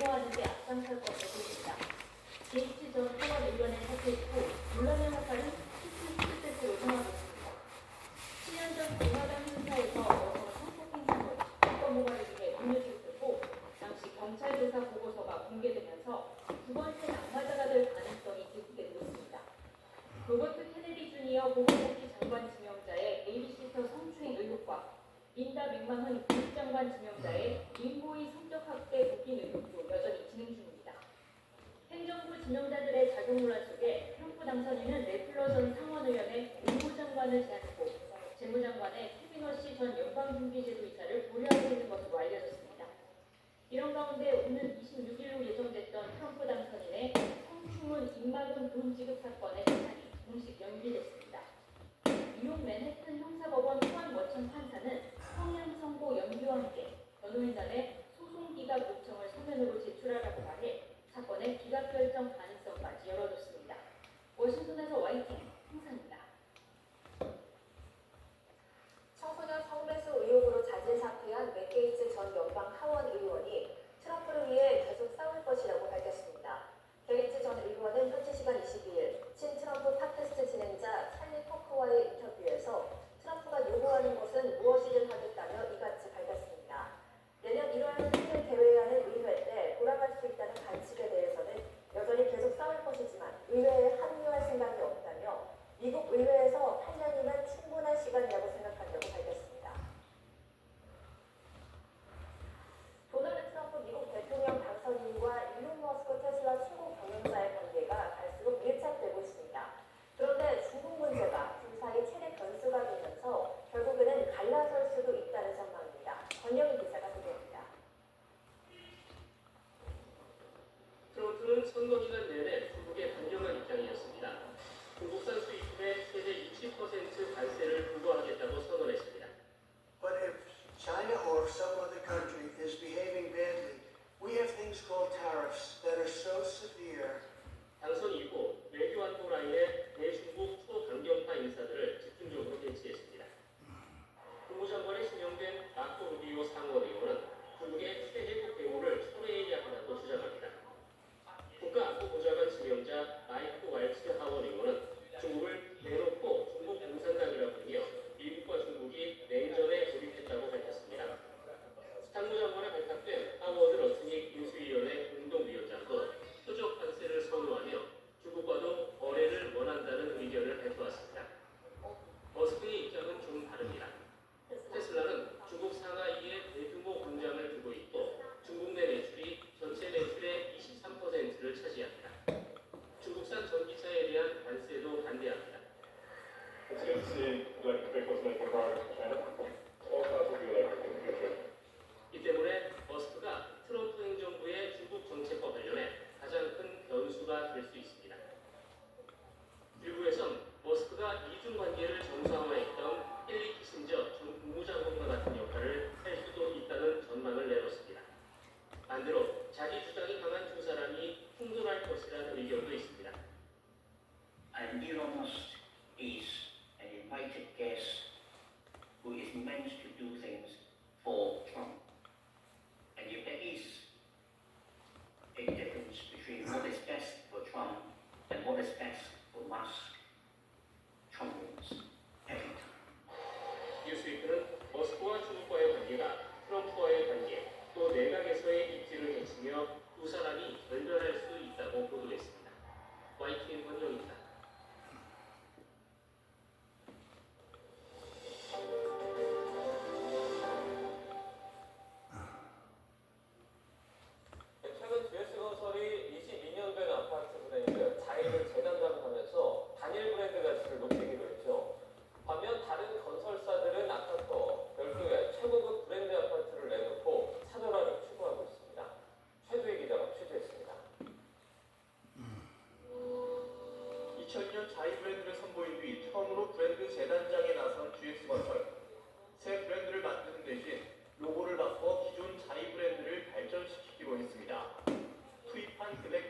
하는 데 앞장설 것으로 보입니다. 게이츠 전 하원 의원의 사퇴 이후 논란의 화살은 스스로 향하고 있습니다. 7년 전 공화당 행사에서 성폭행 사건, 사건 모발을 위해 음료수를 쓰고 당시 경찰 조사 보고서가 공개되면서 두 번째 낙마자가 될 가능성이 제기되고 있습니다. 로버트 케네디 주니어 보건복지 장관 지명자의 ABC서 성추행 의혹과 린다 맥마흔 교육장관 지명자의 인고의 성적 학대 도핑 의혹도 여전히 진행 중입니다. 행정부 지명자들의 자격 논란 속에 트럼프 당선인은 래플러 전 상원의원의 의무장관을 제안했고 재무장관의 케빈 허시 전 연방준비제도 이사를 고려하고 있는 것으로 알려졌습니다. 이런 가운데 오는 26일로 예정됐던 트럼프 당선인의 성추문 입막음 돈 지급 사건의 재판이 공식 연기됐습니다. 뉴욕 맨해튼 형사법원 후안 워천 판사는 성형 선고 연기와 함께 변호인단의 소송 기각 요청을 서면으로 제출하라고 말해 사건의 기각 결정 가능성까지 열어뒀습니다. 워싱턴에서 YTN 홍상입니다. 청소년 성매수 의혹으로 자진 사퇴한 맥 게이츠 전 연방 하원 의원이 트럼프를 위해 계속 싸울 것이라고 밝혔습니다. 게이츠 전 의원은 현지 시간 22일 친트럼프 팟캐스트 진행자 찰리 퍼커와의 인터뷰에서 트럼프가 요구하는 것은 무엇이든 하겠다며 이같이 밝혔습니다. 내년 1월 생일 개회하는 의회 때 돌아갈 수 있다는 관측에 대해서는 여전히 계속 싸울 것이지만 의회에 합류할 생각이 없다며 미국 의회에서 8년이면 충분한 시간이라고 생각한다고 밝혔습니다. 도널드 트럼프 미국 대통령 당선인과 일론 머스크 테슬라 중국 경영자의 관계가 갈수록 밀착되고 있습니다. 그런데 중국 문제가 둘 사이 최대 변수가 되면서 결국에는 갈라설 수도 있다는 전망입니다. 권영희 기자가 보도합니다. 트럼프는 선거 기간 내내 중국에 강경한 입장이었습니다. 중국산 수입품에 최대 60% 관세를 부과하겠다고 선언했습니다. But if China or some other country is behaving badly, we have things called tariffs that are so severe. 당선 이후 외교안보 라인의 대중국 초강경파 인사들을 집중적으로 배치했습니다. 국무장관에 지명된 마코 루비오 상원의원은 중국의 최혜국 배후를 철회해야 한다고 주장합니다. 국가안보보좌관 지명자 마이크 왈츠 하원의원은 중국을 대놓고 중국 공산당이라고 하며 미국과 중국이 냉전에 돌입했다고 밝혔습니다. 상무장관에 발탁된 하워드 러트닉 인수위원회 공동위원장도 표적 관세를 선호하며 중국과도 거래를 원한다는 의견을 발표했습니다. 머스크의 입장은 좀 다릅니다. 테슬라는 중국 상하이에 대규모 공장을 두고 있고 중국 내 매출이 전체 매출의 23%를 차지합니다. 중국산 전기차에 대한 관세도 반대합니다. 이 때문에 머스크가 트럼프 행정부의 중국 정책과 관련해 가장 큰 변수가 될 수 있습니다. 일부에선 머스크가 이중 관계를 정상화했던 헨리 키신저 전 국무장관과 같은 역할을 할 수도 있다는 전망을 내놓습니다. 반대로 자기 주장이 강한 두 사람이 충돌할 것이라는 의견도 있습니다. And Elon Musk is an invited guest who is meant to do things for Trump. And if there is a difference between what is best for Trump and what is best for Musk, Trump wins every time. 뉴스위크는 머스크와 중국과의 관계가 트럼프와의 관계, 또 내각에서의 입지를 해치며 두 사람이 결별할 수 있다고 보도했습니다. YTN 권영입니다. 최근 GS건설이 22년 된 아파트 브랜드 자이를 재단장하면서 단일 브랜드 가치를 높이기로 했죠. 반면 다른 건설사들은 아까부터 별도의 최고급 브랜드 아파트를 내놓고 차별화를 추구하고 있습니다. 최두희 기자가 취재했습니다. 2000년 자이 브랜드를 선보인 뒤 처음으로 브랜드 재단장에 나선 GS건설. 새 브랜드를 만드는 대신 로고를 바꿔 기존 자이 브랜드를 발전시키기로 했습니다. 투입한 금액